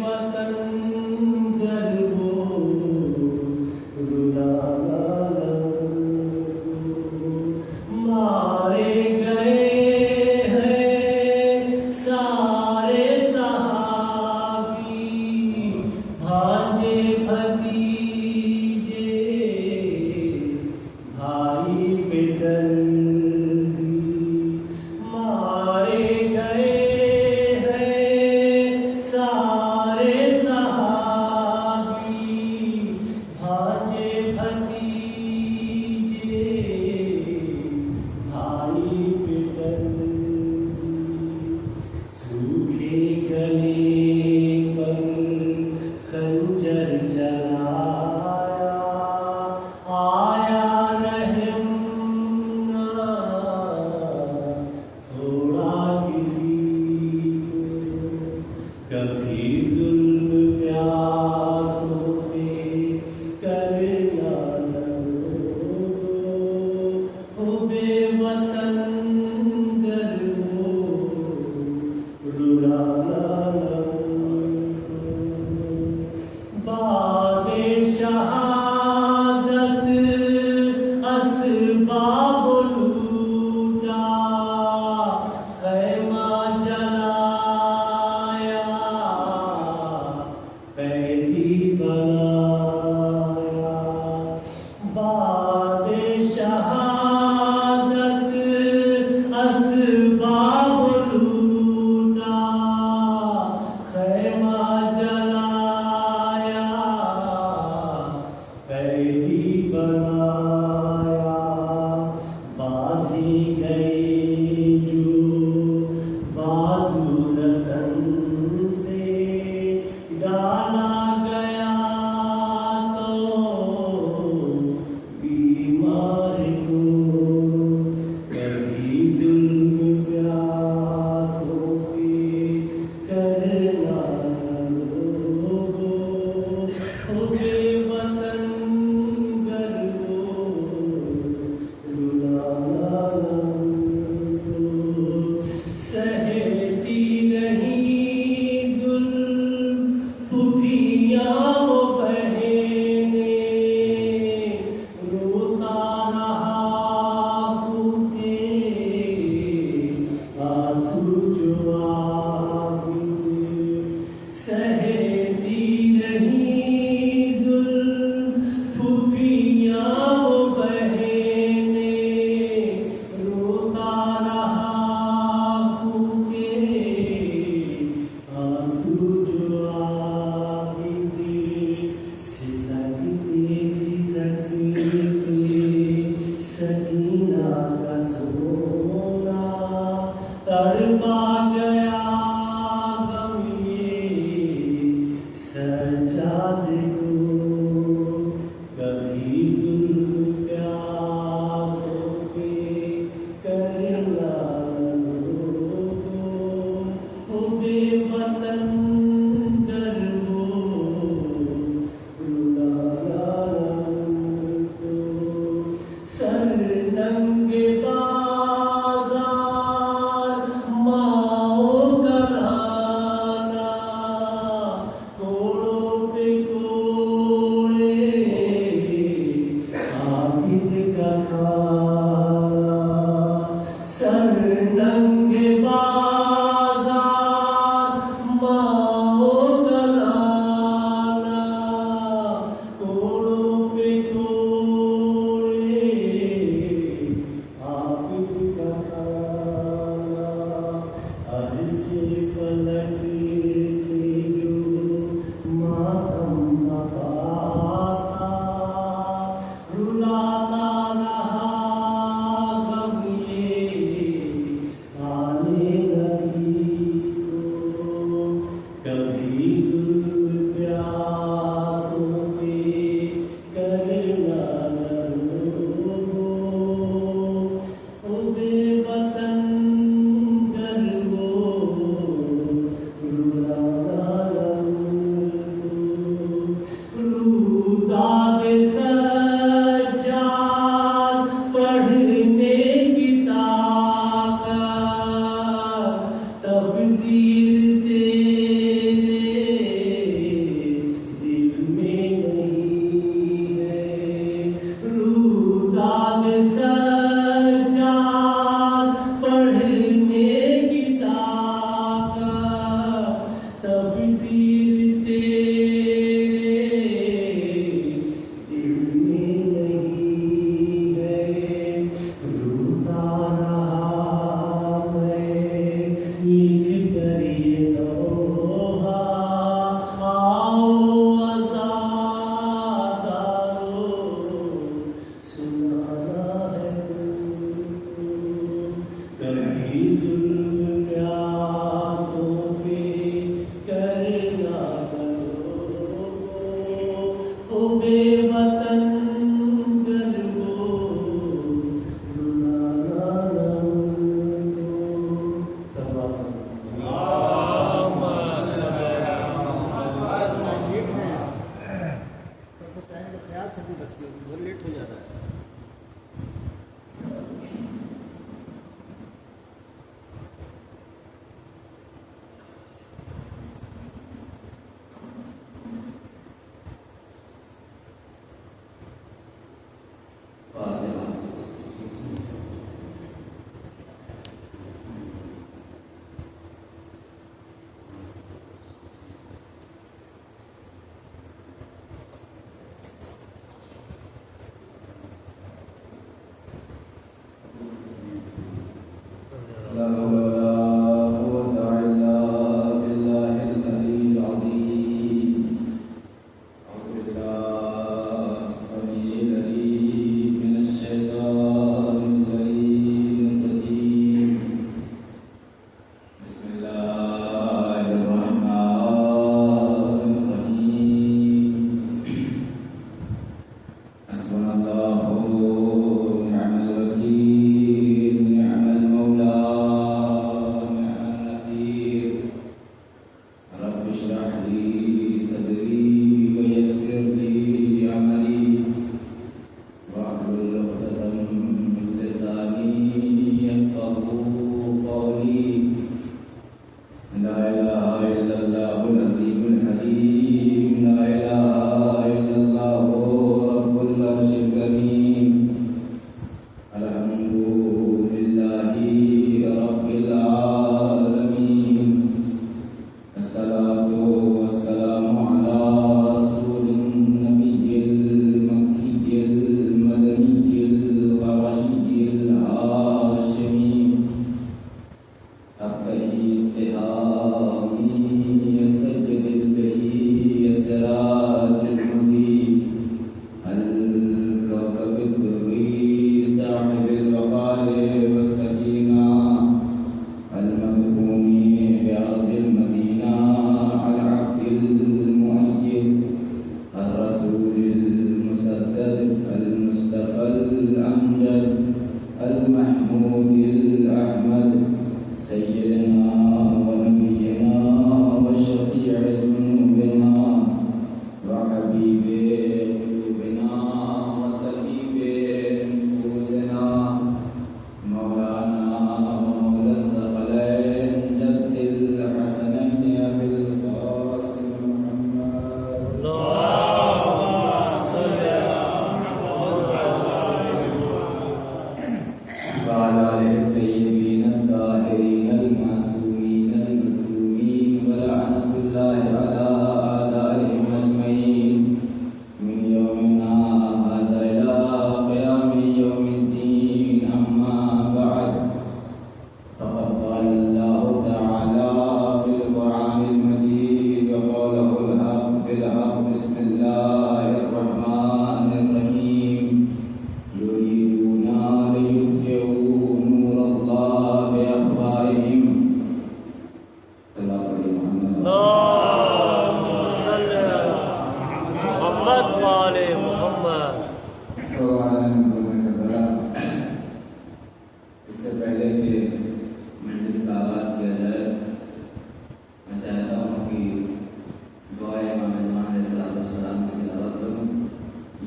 وطن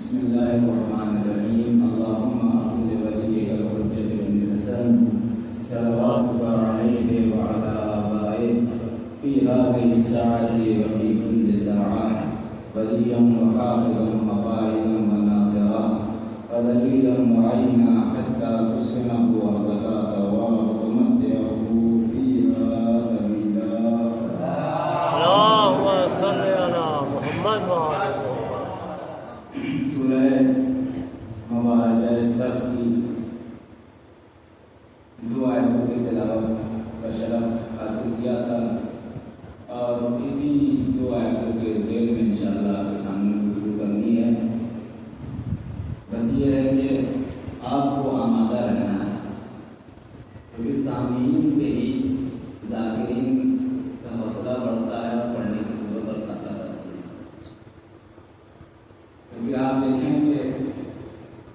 بسم الله الرحمن الرحيم. اللهم أعطِ لوليك الحجة بن الحسن صلواتك عليه وعلى آبائه في هذه الساعة وفي كل ساعة وليا وحافظا وقائدا وناصرا ودليلا معينا حتى تسلمه وزكاة وتمتعه فيها طويلا. اللهم صل على محمد وعلى سورہ مبارکہ صف کی دو آیتوں کی تلاوت کا شرف حاصل کیا تھا اور انہی دو آیتوں کے ذیل میں انشاءاللہ آپ کے سامنے گفتگو کرنی ہے. بس یہ ہے کہ آپ کو آمادہ رہنا ہے کیونکہ سامعین سے ہی ذاکرین کا حوصلہ بڑھتا ہے اور پڑھنے کی قوت اور طاقت آتی ہے. کیونکہ آپ دیکھیں کہ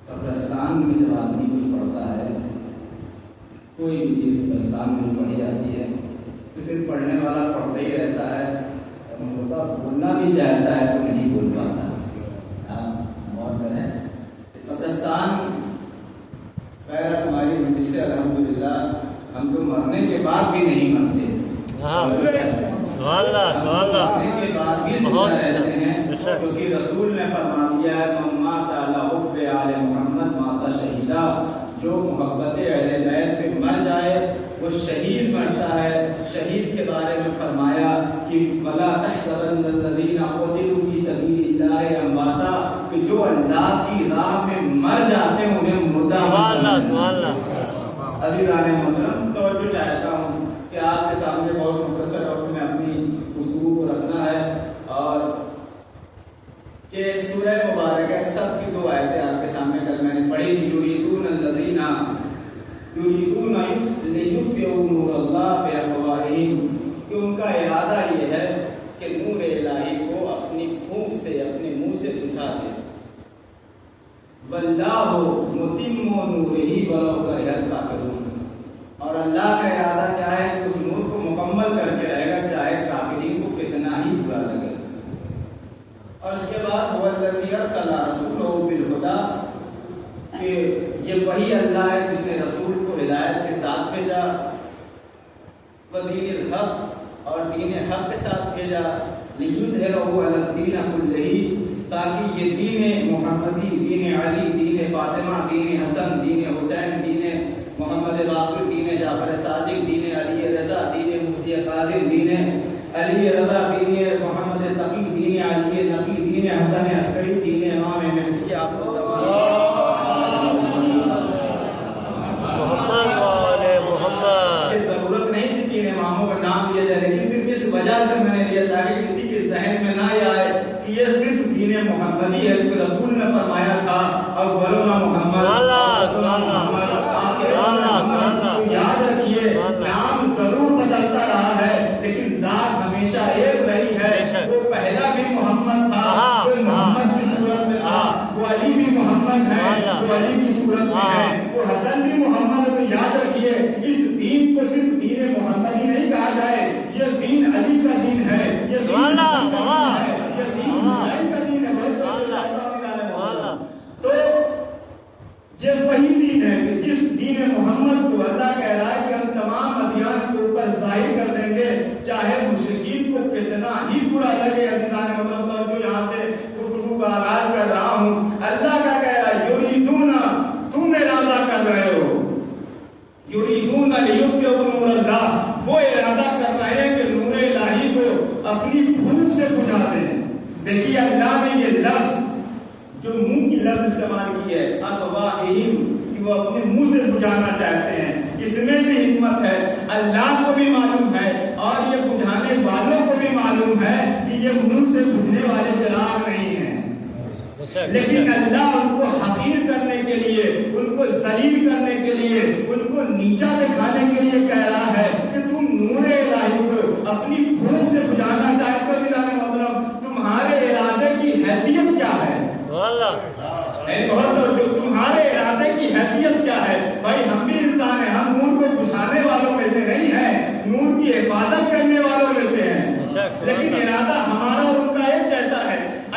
قبرستان میں جب آدمی کچھ پڑھتا ہے، کوئی بھی چیز قبرستان میں پڑھی جاتی ہے تو صرف پڑھنے والا پڑھتا ہی رہتا ہے، ہوتا بولنا بھی چاہتا ہے تو نہیں بول پاتا. آپ غور کریں قبرستان خیر ہماری منڈی سے الحمدللہ ہم تو مرنے کے بعد بھی نہیں مرتے، مرنے کے بعد بھی زندہ رہتے ہیں، کیونکہ رسول نے فرما دیا ہے من مات علی حب آل محمد مات شہیدا. جو محبت اہل بیت پہ مر جائے وہ شہید مرتا ہے. شہید کے بارے میں فرمایا کہ ولا تحسبن الذین قتلوا فی سبیل اللہ امواتا، کہ جو اللہ کی راہ میں مر جاتے ہیں انہیں مردہ. سبحان اللہ. عزیزان محترم، توجہ چاہتا ہوں کہ آپ کے سامنے بہت مختصر وقت میں اپنی گفتگو کو رکھنا ہے اور کہ سورہ مبارکہ سب کی دو آیتیں آپ کے سامنے کل میں نے پڑھی تھی. یریدون الذین یریدون لیطفئوا نور اللہ بافواہہم، کہ ان کا ارادہ یہ ہے کہ نور الہی کو اپنی پھونک سے اپنے منہ سے بجھا دیں. واللہ متم نورہ ولو کرہ الکافرون، اور اللہ کا ارادہ کیا ہے کہ اس نور کو مکمل کر کے رہے گا چاہے کافرین کو کتنا ہی برا لگے. اور اس کے بعد هو الذی ارسل رسولہ بالہدی، کہ یہ وہی اللہ ہے جس نے رسول کو ہدایت کے ساتھ بھیجا، ودین الحق، اور دین حق کے ساتھ بھیجا، لیظہرہ علی الدین کلہ، تاکہ یہ دین محمدی، دین علی، دین فاطمہ، دین حسن، دین حسین، دین محمد باقر، دین جعفر صادق، دین علی رضا، دین موسی کاظم، دین علی رضا، دین محمد تقی، دین علی نقی، دین حسن عسکری، دین امام مہدی آپ کو ضرورت نہیں تھی تین اماموں کا نام لیا جائے، لیکن صرف اس وجہ سے میں نے لیا تاکہ کسی کے ذہن میں نہ آئے کہ یہ صرف دین محمدی ہے، کیونکہ رسول نے فرمایا تھا اولنا محمد، یاد رکھیے نام ضرور بدلتا رہا ہے لیکن ذات ہمیشہ ایک رہی ہے. وہ پہلا بھی محمد تھا، وہ محمد کی صورت میں تھا، وہ علی بھی محمد ہے، وہ علی کی صورت میں ہے، وہ حسن بھی محمد ہے. تو یاد رکھیے اس دین کو صرف دین محمد ہی نہیں کہا جائے، یہ دین علی کا دین ہے، یہ دین حسن کا دین ہے، یہ دین حسین کا دین ہے. تو یہ وہی دین ہے کہ جس دین محمد کو اللہ کہہ رہا ہے کہ ہم تمام ادیان کے اوپر ظاہر کر دیں گے چاہے مشرکین کو کتنا ہی برا لگے. عزیزان محترم، جو یہاں سے گفتگو کا آغاز کر رہا ہوں، اللہ کا کہہ رہا ہے یریدون، تم ارادہ کر رہے ہو، یریدون لیطفئوا نور اللہ، وہ ارادہ کر رہے ہیں کہ نور الہی کو اپنی بھوک سے بجھا دیں. دیکھیے اللہ نے یہ لفظ جو منہ کی لفظ استعمال کی ہے افواہہم، کہ وہ اپنے منہ سے بجھانا چاہتے ہیں، اس میں بھی حکمت ہے. اللہ کو بھی معلوم ہے اور یہ بجھانے والوں کو بھی معلوم ہے کہ یہ منہ سے بجھنے والے چراغ نہیں ہیں، لیکن اللہ ان کو حقیر کرنے کے لیے، ان کو ذلیل کرنے کے لیے، ان کو نیچا دکھانے کے لیے کہہ رہا ہے کہ تم نور الہی کو اپنی بھوک سے بجھانا چاہتے ہو. مطلب تمہارے ارادے کی حیثیت کیا ہے؟ جو تمہارے ارادے کی حیثیت کیا ہے؟ بھائی ہم بھی انسان ہیں، ہم نور کو بجھانے والوں میں سے نہیں ہیں، نور کی حفاظت کرنے والوں میں سے ہیں، لیکن ارادہ ہمارا اور ان کا ایک جیسا ہے.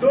2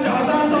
1400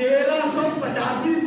1385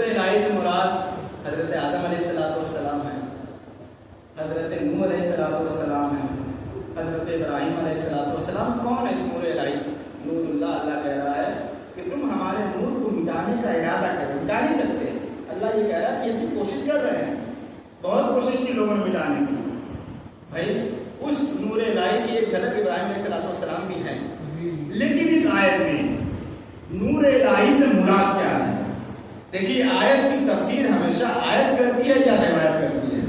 نور الہی سے مراد حضرت آدم علیہ السلام ہے، حضرت نوح علیہ السلام ہے، حضرت ابراہیم علیہ السلام. کون ہے اس نور الہی سے؟ نور اللہ. اللہ کہہ رہا ہے کہ تم ہمارے نور کو مٹانے کا ارادہ کرو، مٹا نہیں سکتے. اللہ یہ کہہ رہا ہے کہ یہ کوشش کر رہے ہیں، بہت کوشش کی لوگوں نے مٹانے کی. بھائی اس نور الہی کی ایک جھلک ابراہیم علیہ السلام بھی ہے. لیکن اس آیت میں نور الہی سے مراد کیا ہے؟ دیکھیے آیت کی تفسیر ہمیشہ آیت کرتی ہے یا روایت کرتی ہے؟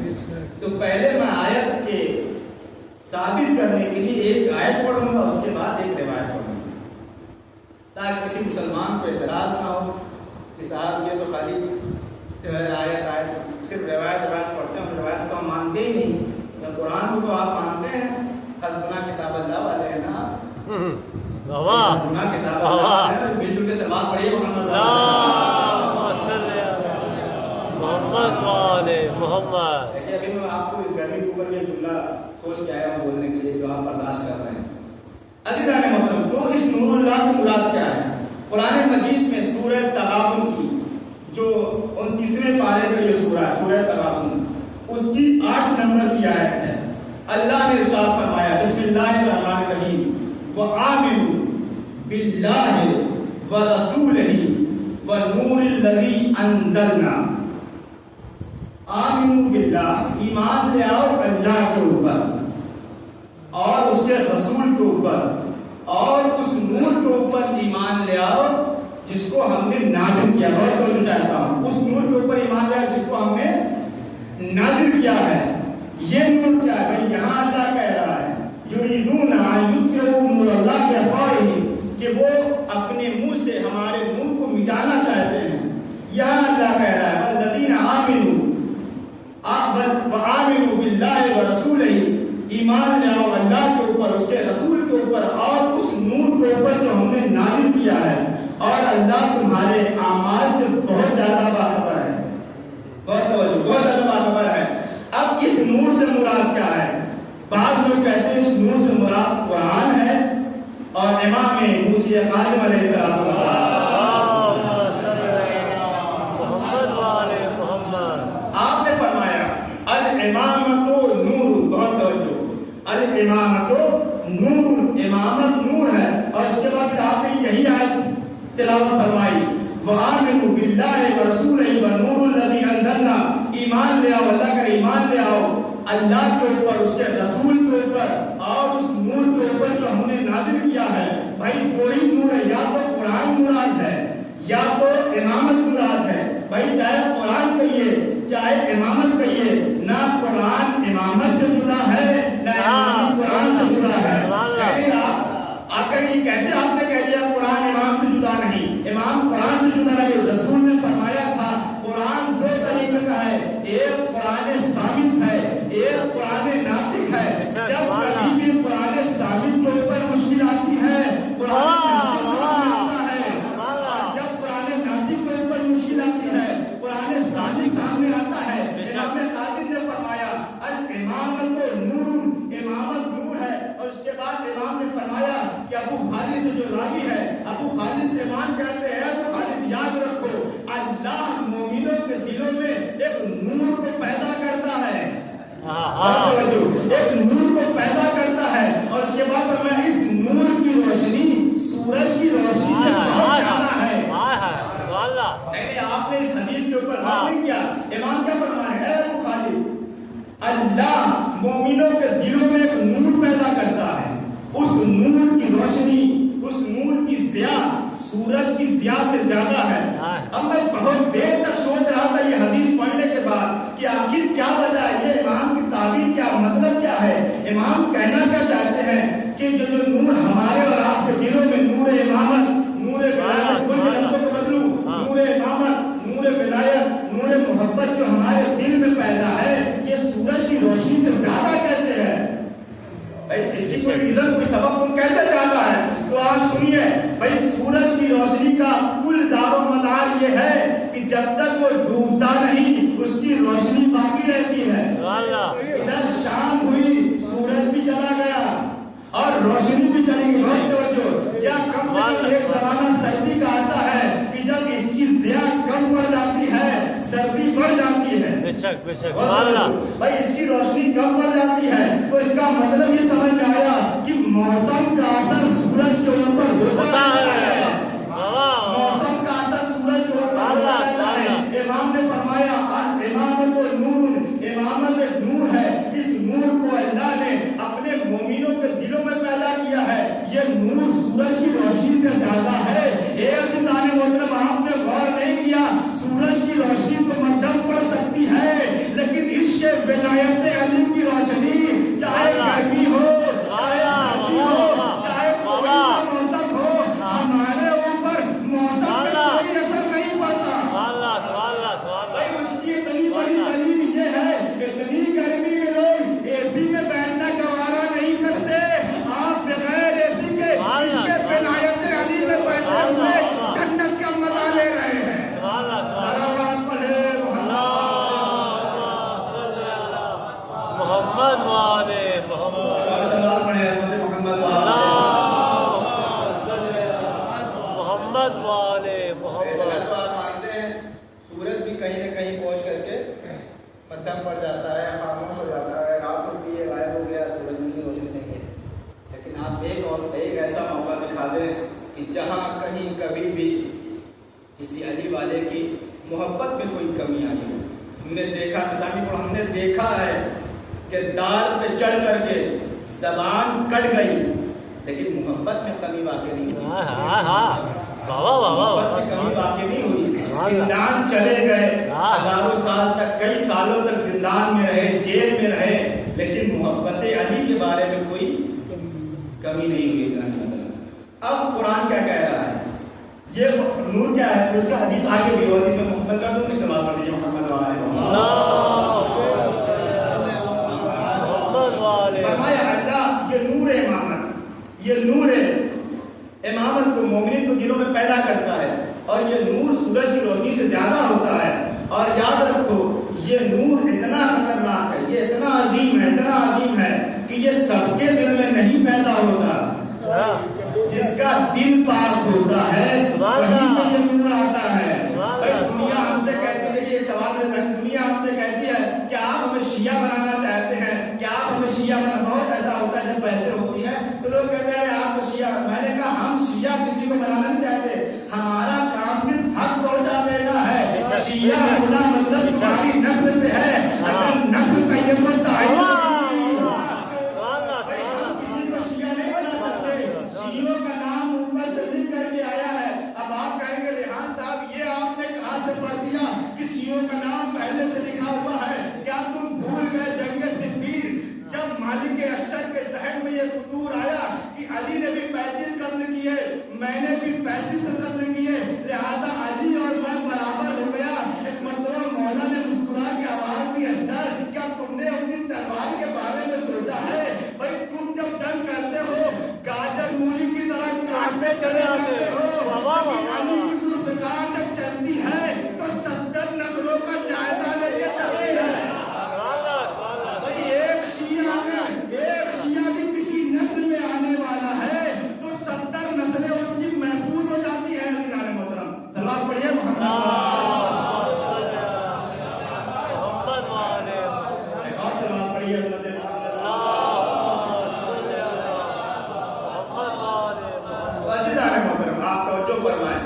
تو پہلے میں آیت کے ثابت کرنے کے لیے ایک آیت پڑھوں گا، اس کے بعد ایک روایت پڑھوں گا، تاکہ کسی مسلمان کو اعتراض نہ ہو کہ صاحب یہ تو خالی جو ہے آیت صرف روایت پڑھتے ہیں، روایت تو ہم مانتے ہی نہیں. قرآن کو تو آپ مانتے ہیں، حسبنا کتاب اللہ والے ہیں نا، حسبنا کتاب اللہ ہے. مل جل کے سلوات پڑھیے محمد محمد. دیکھیے ابھی میں آپ کو اس گرمی کے اوپر یہ جملہ سوچ کے آیا ہوں بولنے کے لیے جو آپ برداشت کر رہے ہیں. عزیزان محترم، تو اس نور اللہ سے مراد کیا ہے؟ قرآن مجید میں سورہ تغابن کی جو 29ویں پارے کا یہ سورہ ہے، سورہ تغابن، اس کی 8 نمبر کی آیت ہے. اللہ نے ارشاد فرمایا بسم اللہ الرحمن الرحیم وآمنوا باللہ ورسولہ والنور الذی انزلنا. آمنوا باللہ، ایمان لے آؤ اللہ کے اوپر اور اس کے رسول کے اوپر اور اس نور کے اوپر ایمان لے آؤ جس کو ہم نے نازل کیا. بہت بہت چاہتا ہوں اس نور کے اوپر ایمان لے آؤ جس کو ہم نے نازل کیا ہے. یہ نور کیا ہے بھائی؟ یہاں اللہ کہہ رہا ہے یریدون ان یطفئوا نور اللہ بافواہہم، کہ وہ اپنے منہ سے ہمارے نور کو مٹانا چاہتے ہیں. یہاں اللہ کہہ رہا ہے والذین آمنوا وآمنوا باللہ ورسولہ، ایمان لے آؤ اللہ کے اوپر، اس کے رسول کے اوپر اور اس نور کے اوپر جو ہم نے نازل کیا ہے. اور اللہ تمہارے اعمال سے بہت زیادہ باخبر ہے. بہت توجہ، بہت زیادہ باخبر ہے. اب اس نور سے مراد کیا ہے؟ بعض لوگ کہتے ہیں اس نور سے مراد قرآن ہے اور امام موسی کاظم علیہ السلام. آپ نے فرمایا الامامت نور، بہت توجہ، الامامت نور، امامت نور ہے. اور اس کے بعد پھر آپ نے یہی آیت تلاوت فرمائی وآمنوا باللہ ورسولہ والنور الذی انزلنا، ایمان لے آؤ اللہ کا، ایمان لے آؤ اللہ کے اوپر، اس کے رسول کے اوپر اور اس نور کے اوپر جو ہم نے نازل کیا ہے. بھائی کوئی نور ہے، یا تو قرآن مراد ہے یا تو امامت مراد ہے. بھائی چاہے قرآن کہیے چاہے امامت کہیے، نہ قرآن امامت سے جدا ہے نہ امامت قرآن سے جدا ہے. یعنی آپ کہیں کیسے آپ نے کہہ دیا قرآن امام سے جدا نہیں، امام قرآن سے جدا نہیں. رسول نے فرمایا تھا قرآن 2 طریقے کا ہے، ایک قرآن ثابت ہے، ایک قرآن ناطق ہے. جب کبھی بھی قرآن ثابت کے اوپر مشکل آتی ہے قرآن آتا ہے، اور جب قرآن ناطق کے اوپر مشکل آتی ہے قرآن ثابت سامنے آتا ہے. امام قاسم نے فرمایا الامامت نور، امامت نور ہے. اور اس کے بعد امام نے فرمایا کہ ابو خالد سے جو راوی ہے، ابو خالد سے امام کہتے ہیں ابو خالد یاد رکھو اللہ مومنوں کے دلوں میں ایک نور کو پیدا کرتا ہے، ایک نور کو پیدا کرتا ہے. اور اس کے بعد فرمایا اس نور کی روشنی سورج کی روشنی سے بہت زیادہ ہے. نہیں آپ نے اس حدیث کے اوپر غور نہیں کیا. امام کیا فرما رہے ہیں؟ اے ابو خالد، اللہ مومنوں کے دلوں میں ایک نور پیدا کرتا ہے، اس نور کی روشنی، اس نور کی ضیاء سورج کی ضیاء سے زیادہ ہے. اب میں بہت دیر تک سوچ رہا تھا یہ حدیث پڑھنے کے بعد کہ آخر کیا وجہ ہے، یہ امام کی تعبیر کیا، مطلب کیا ہے، امام کہنا کیا چاہتے ہیں کہ جو نور ہمارے اور آپ کے دلوں میں نور امامت، نور ولایت، نور امامت، نور ولایت، نور محبت جو ہمارے دل میں پیدا ہے یہ سورج کی روشنی سے زیادہ کیسے ہے؟ اس کی کوئی ریزن، کوئی سبب کو کیسے زیادہ ہے؟ تو آپ سنیے بھائی، سورج کی روشنی کا کل دار و مدار یہ ہے کہ جب تک وہ ڈوبتا نہیں اس کی روشنی باقی رہتی ہے. ادھر شام ہوئی سورج بھی چلا گیا اور روشنی بھی چلی گئی. یا کم سے کم ایک زمانہ سردی کا آتا ہے کہ جب اس کی ضیاء کم پڑ جاتی ہے بے شک سبحان اللہ. بھائی اس کی روشنی کم پڑ جاتی ہے تو اس کا مطلب یہ سمجھ میں آیا کہ موسم کا اثر سورج کے اوپر ہوتا ہے. موسم کا اثر سورج کے اوپر ہوتا ہے. امام نے فرمایا امامت نور، امامت نور ہے. اس نور کو اللہ نے اپنے مومنوں کے دلوں میں پیدا کیا ہے. یہ نور سورج کی روشنی سے زیادہ ہے. ایک انسان محترم آپ نے غور نہیں کیا، سورج کی روشنی تو مدھم پڑ سکتی ہے لیکن عشق ولایت علی کی روشنی چاہے گرمی ہو چاہے سردی ہو چاہے کوئی سا موسم ہو، ہمارے اوپر موسم کا کوئی اثر نہیں پڑتا. بھائی اس کی اتنی بڑی دلیل یہ ہے، اتنی گرمی میں لوگ اے سی میں بیٹھنا گوارا نہیں کرتے. آپ بغیر اے سی کے عشق ولایت علی میں بیٹھے ہوئے جنت کا مزہ لے رہے ہیں. صلوات پڑھے محمد والے محمد، صلوات پڑھے حضرت محمد محمد والے محمد. مانتے ہیں سورج بھی کہیں نہ کہیں پہنچ کر کے مدھم پڑ جاتا ہے، خاموش ہو جاتا ہے، رات ہوتی ہے غائب ہو گیا، سورج کی روشنی نہیں ہے. لیکن آپ ایک ایسا موقع دکھا دیں کہ جہاں کہیں کبھی بھی کسی علی والے کی محبت میں کوئی کمی آئی ہو. ہم نے دیکھا مثالی کو ہم نے دیکھا ہے کہ دار پہ چڑھ کر کے زبان کٹ گئی لیکن محبت میں کمی واقع نہیں ہوئی. محبت میں کمی واقع نہیں ہوئی. زندان چلے گئے، ہزاروں سال تک، کئی سالوں تک زندان میں رہے، جیل میں رہے، لیکن محبت علی کے بارے میں کوئی کمی نہیں ہوئی. اب قرآن کیا کہہ رہا ہے؟ یہ نور کیا ہے؟ اس کا حدیث آگے بھی حدیث میں مکمل کر دوں. سوال پڑھ لیجیے محمد والے. فرمایا اللہ یہ نور امامت، یہ نور امامت کو مومنین کو دلوں میں پیدا کرتا ہے اور یہ نور سورج کی روشنی سے زیادہ ہوتا ہے. اور یاد رکھو یہ نور اتنا خطرناک ہے، یہ اتنا عظیم ہے کہ یہ سب کے دل میں نہیں پیدا ہوتا. جس کا دل پاک ہوتا ہے وہیں پہ یہ نور آتا ہے. دنیا ہم سے کہتی ہے، دیکھیے سوال دنیا ہم سے کہتی ہے کہ آپ ہمیں شیعہ بنانا چاہتے ہیں، کیا آپ ہمیں شیعہ بنا. بہت ایسا ہوتا ہے جب پیسے ہوتی ہیں تو لوگ کہتے ہیں آپ کو شیعہ. میں نے کہا ہم شیعہ کسی کو بنانا نہیں چاہتے، ہمارا کام صرف حق پہنچا دینا ہے. شیعہ ہونا مطلب تمہاری نسل سے ہے، اگر نسل کا یہ مدعا شیعوں کا نام اوپر سے لکھ کر کے آیا ہے. اب آپ کہیں گے ریحان صاحب یہ آپ نے کہاں سے پڑھ دیا کہ شیعوں کا نام پہلے سے لکھا ہوا ہے؟ کیا تم بھول گئے جنگ صفین جب مالک اشتر کے ذہن میں یہ فطور آیا کہ علی نے بھی 35 قتل کیے، میں نے بھی 35 قتل کیے، لہذا علی اور میں برابر ہو گیا. ایک مرتبہ مولا نے مسکرا کے آواز دی اشتر کیا تم نے اپنی تلوار کے بارے میں سوچا ہے؟ بھائی تم جب جنگ کرتے ہو گاجر مولی کی طرح کاٹتے چلے آتے ہو، علی کی ذوالفقار جب چلتی ہے تو 70 نسلوں کا جائزہ لے کے چلتی ہے. بھائی ایک شیعہ بھی کسی نسل میں آنے والا ہے تو 70 نسلیں اس کی محفوظ ہو جاتی ہیں. محترم سلام پڑھیے محمد والے اور سلام پڑھیے محترم. آپ توجہ فرمائیں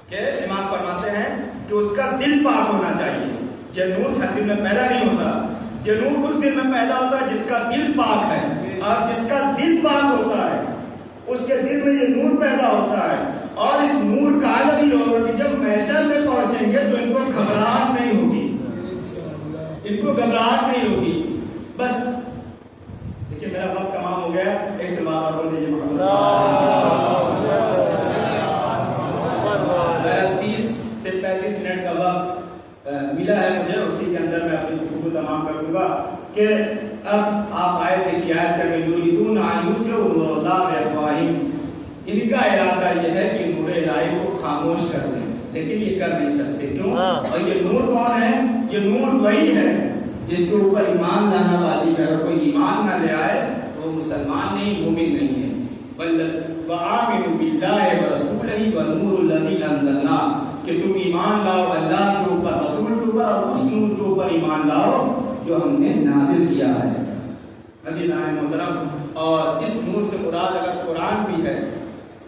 کہ امام فرماتے ہیں کہ اس کا دل پاک ہونا چاہیے. یہ نور ہر دل میں پیدا نہیں ہوتا، یہ نور اس دل میں پیدا ہوتا ہے جس کا دل پاک ہے. اور جس کا دل پاک ہوتا ہے اس کے دل میں یہ نور پیدا ہوتا ہے. اور اس نور کا عالم یہ ہوگا کہ جب محشر میں پہنچیں گے تو ان کو گھبراہٹ نہیں ہوگی، ان کو گھبراہٹ نہیں ہوگی. بس دیکھیے میرا وقت تمام ہو گیا. ایک سے بات اور بول دیجیے محمد. 30 سے 35 منٹ کا وقت ملا ہے مجھے، اسی کے اندر میں اپنی گفتگو تمام کر دوں گا کہ اب آپ آئے تھے کہ آیت کہ یریدون ان یطفئوا نور اللہ بافواہہم. ان کا ارادہ یہ ہے کہ نور الہی کو خاموش کر دیں، لیکن یہ کر نہیں سکتے. کیوں؟ اور یہ نور کون ہے؟ یہ نور وہی ہے جس کے اوپر ایمان لانا واجب ہے. اگر کوئی ایمان نہ لے آئے تو وہ مسلمان نہیں، مومن نہیں ہے. وَآمِنُوا بِاللَّهِ وَرَسُولِهِ وَالنُّورِ الَّذِي أَنزَلْنَا، کہ تم ایمان لاؤ اللہ کے اوپر، رسول کے اوپر اس نور کے اوپر ایمان لاؤ جو ہم نے نازل کیا ہے۔ عزیزان محترم، اور اس نور سے مراد اگر قرآن بھی ہے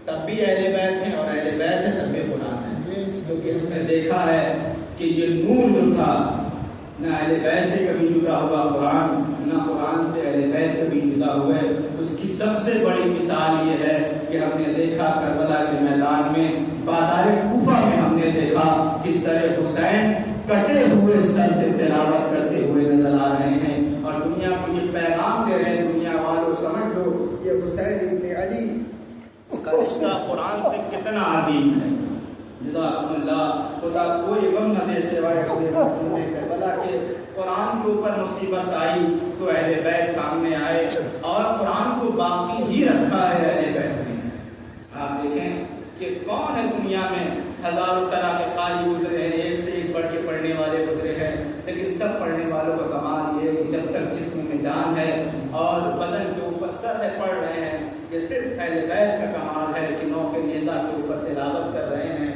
تب بھی اہل بیت ہیں، اور اہل بیت ہے تب بھی قرآن ہے، کیونکہ ہم نے دیکھا ہے کہ یہ نور جو تھا نہ اہل بیت سے کبھی جدا ہوا قرآن، نہ قرآن سے اہل بیت کبھی جدا ہوئے۔ اس کی سب سے بڑی مثال یہ ہے کہ ہم نے دیکھا کربلا کے میدان میں، بازار کوفہ میں ہم نے دیکھا کہ سر حسین کٹے ہوئے سر سے تلاوت کرتے ہوئے نظر آ رہے ہیں، اور دنیا کو یہ پیغام دے رہے ہیں، دنیا والوں سمجھ لو یہ حسین ابن علی کا رشتہ قرآن سے کتنا عظیم ہے۔ جزاکم اللہ، خدا کوئی غم نہ دے سوائے کربلا کے۔ قرآن کے اوپر مصیبت آئی تو اہل بیت سامنے آئے، اور قرآن کو باقی ہی رکھا ہے اہل بیت نے۔ آپ دیکھیں کہ کون ہے دنیا میں، ہزاروں طرح کے قاری گزرے ہیں، ایک سے ایک بڑھ کے پڑھنے والے گزرے ہیں، لیکن سب پڑھنے والوں کا کمال یہ ہے کہ جب تک جسم میں جان ہے اور بدن کے اوپر سر ہے پڑھ رہے ہیں۔ یہ صرف اہل بیت کا کمال ہے کہ نوک نیزہ کے اوپر تلاوت کر رہے ہیں۔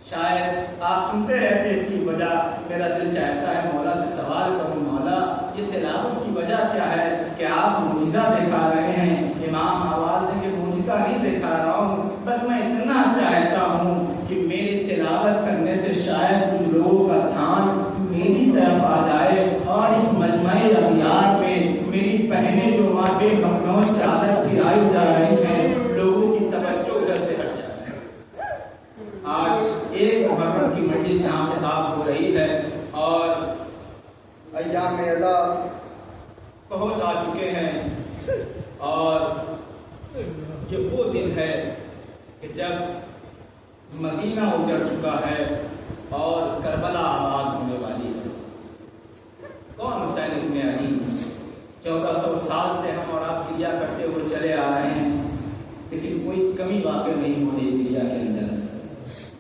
شاید آپ سنتے رہتے اس کی وجہ، میرا دل چاہتا ہے مولا سے سوال کروں، مولا یہ تلاوت کی وجہ کیا ہے کہ آپ معجزہ دکھا رہے ہیں؟ امام آواز دیں کہ معجزہ نہیں دکھا رہا ہوں، بس میں اتنا چاہتا ہوں کہ میری تلاوت کرنے سے شاید کچھ لوگوں کا دھیان میری طرف آ جائے، اور اس مجمع ابیات میں میری پہنے جو ماں بے ممنوع چادر گرائی جا رہی ہیں، لوگوں کی توجہ ادھر سے ہٹ جائے۔ آج ایک محرم کی مجلس یہاں خطاب ہو رہی ہے، اور ایام اذا پہنچ آ چکے ہیں، اور یہ وہ دن ہے کہ جب مدینہ اجڑ چکا ہے اور کربلا آباد ہونے والی ہے۔ کون حسین ابن علی؟ 1400 سال سے ہم اور آپ کریا کرتے ہوئے چلے آ رہے ہیں، لیکن کوئی کمی واقع نہیں ہو رہی کریا کے اندر۔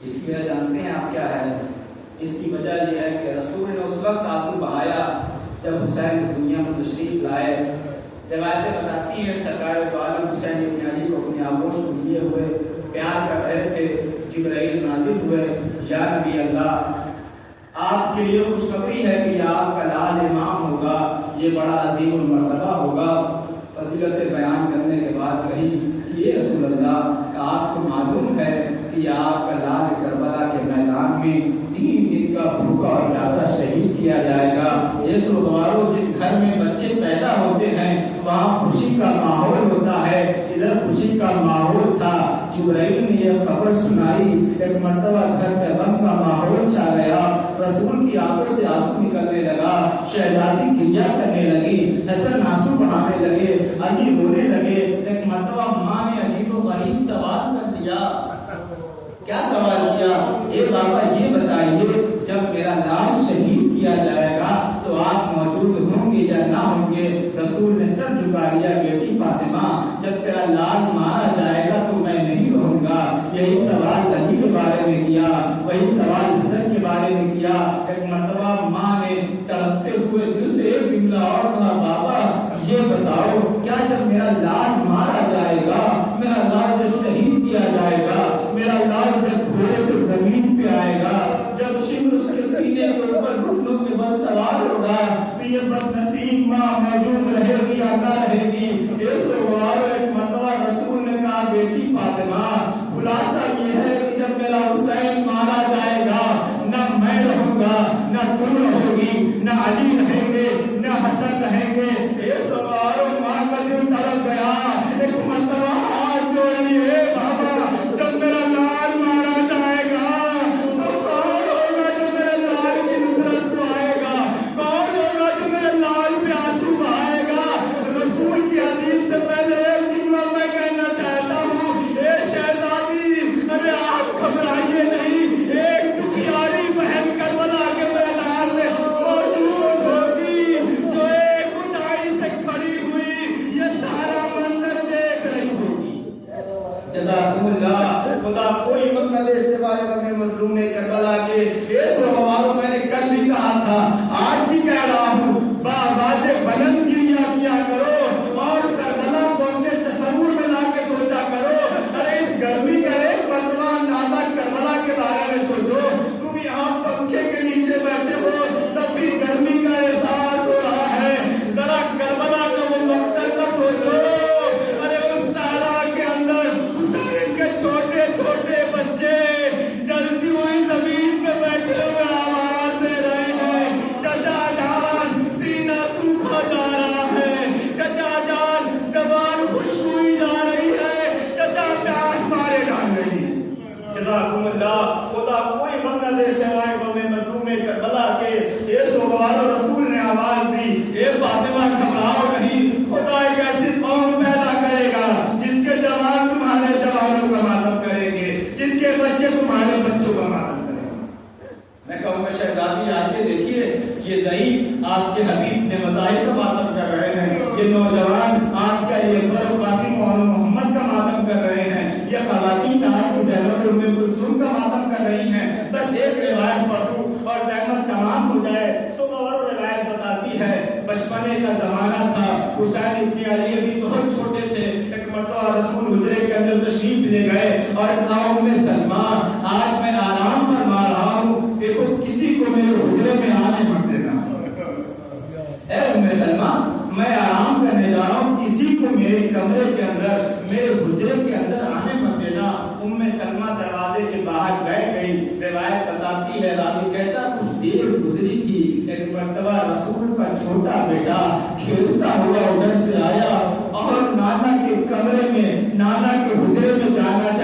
اس کی وجہ جانتے ہیں آپ کیا ہے؟ اس کی وجہ یہ ہے کہ رسول نے اس وقت آنسو بہایا جب حسین دنیا میں تشریف لائے۔ روایتیں بتاتی ہیں سرکار دو عالم حسین ابن علی کو اپنی آغوش میں لیے ہوئے پیار کر رہے تھے، جبرائیل نازل ہوئے، یا نبی اللہ آپ کے لیے خوشخبری ہے کہ یہ آپ کا لال امام ہوگا، یہ بڑا عظیم المرتبہ ہوگا۔ فضیلت بیان کرنے کے بعد کہی کہ یہ رسول اللہ آپ کو معلوم ہے کہ یہ آپ کا لال کربلا کے میدان میں 3 دن کا بھوکا اور پیاسا شہید کیا جائے گا۔ یہ سوگوارو جس گھر میں بچے پیدا ہوتے ہیں وہاں خوشی کا ماحول ہوتا ہے، ادھر خوشی کا ماحول تھا۔ جبرائیل نے یہ خبر سنائی، ایک مرتبہ گھر میں غم کا ماحول چھا گیا، رسول کی آنکھوں سے آنسو نکلنے لگا، شہزادی کریا کرنے لگی، حسن آنسو بہانے لگے، علی رونے لگے۔ ایک مرتبہ ماں نے عجیب و غریب سوال کر لیا۔ کیا سوال کیا؟ اے بابا یہ بتائیے جب میرا لال شہید کیا جائے گا تو آپ موجود ہوں گے یا نہ ہوں گے؟ رسول نے سر جھکا لیا، بیٹی فاطمہ جب تیرا لال مارا جائے گا تو میں نہیں رہوں گا۔ یہی سوال علی کے بارے میں کیا، وہی سوال حسن کے بارے میں کیا۔ ایک مرتبہ ماں نے تڑپتے ہوئے دل سے ایک جملہ اور کہا، بابا یہ بتاؤ کیا جب میرا لال مارا جائے گا، میرا لال جب شہید کیا جائے گا، میرا لال جب گھوڑے سے زمین پہ آئے گا، جب شمر اس کے سینے کے اوپر گھٹنوں کے بل سوار ہوگا تو یہ بد نصیب ماں موجود رہے گی یا نہ رہے گی؟ ایک مرتبہ رسول نے کہا، بیٹی فاطمہ خلاصہ یہ ہے کہ جب میرا حسین مارا جائے گا نہ میں رہوں گا، نہ تم رہو گی، نہ علی رہیں گے، نہ حسن رہیں گے۔ ماں کا دل تڑپ گیا، ایک مرتبہ ہاتھ جوڑیے، بابا جب میرا لال مارا جائے گا تو کون ہوگا جو میرے لال کی نصرت کو آئے گا؟ کون ہوگا جو میرے لال پہ آنسو بہائے گا؟ رسول کی حدیث سے پہلے ایک جملہ میں کہنا چاہتا ہوں، اے شہزادی ارے آپ گھبرائیے نہیں، ایک دکھیاری بہن کربلا کے میدان میں موجود ہوگی جو ایک اونچائی سے کھڑی ہوئی یہ سارا منظر دیکھ رہی ہوگی۔ جزاکم اللہ، خدا کوئی وقت نہ دے سوائے غم مظلوم کربلا کے۔ اس وقت میں نے کل بھی کہا تھا، آج بھی کہہ رہا ہوں، باز بلند گریا کیا کرو اور کربلا کو اپنے تصور میں لا کے سوچا کرو۔ ارے اس گرمی کا ایک مرتبہ نادہ کربلا کے بارے میں سوچو، تم یہاں پنکھے کے نیچے بیٹھے ہو، فاطمہ گھبراؤ نہیں، خدا ایک ایسی قوم پیدا کرے گا جس کے جوان تمہارے جوانوں کا ماتم کریں گے، جس کے بچے تمہارے بچوں کا ماتم کریں گے۔ میں کہوں گا شہزادی آئیے دیکھیے، یہ ضعیف آپ کے حبیب نے مداحی کا ماتم کر رہے ہیں، یہ نوجوان آپ کا یہ بر قاسم اور محمد کا ماتم کر رہے ہیں، یہ خواتین آپ کی زینب ام کلثوم کا ماتم کر رہی ہیں۔ بس ایک روایت پڑھوں اور زحمت تمام ہو جائے۔ اور روایت بتاتی ہے بچپنے کا زمانہ تھا، حسین ابن علی ابھی بہت چھوٹے تھے، ایک مرتبہ رسول حجرے کے اندر تشریف لے گئے اور کہا ام سلمہ آج میں آرام فرما رہا ہوں، دیکھو کسی کو میرے حجرے میں آنے مت دینا۔ اے ام سلمہ میں آرام کرنے جا رہا ہوں، کسی کو میرے کمرے کے اندر میرے حجرے کے اندر آنے مت دینا۔ ام سلمہ دروازے کے باہر بیٹھ گئی۔ روایت بتاتی ہے، راوی کہتا کچھ دیر گزری تھی، ایک مرتبہ رسول کا چھوٹا بیٹا کھیلتا ہوا ادھر سے آیا اور نانا کے کمرے میں، نانا کے حجرے میں جانا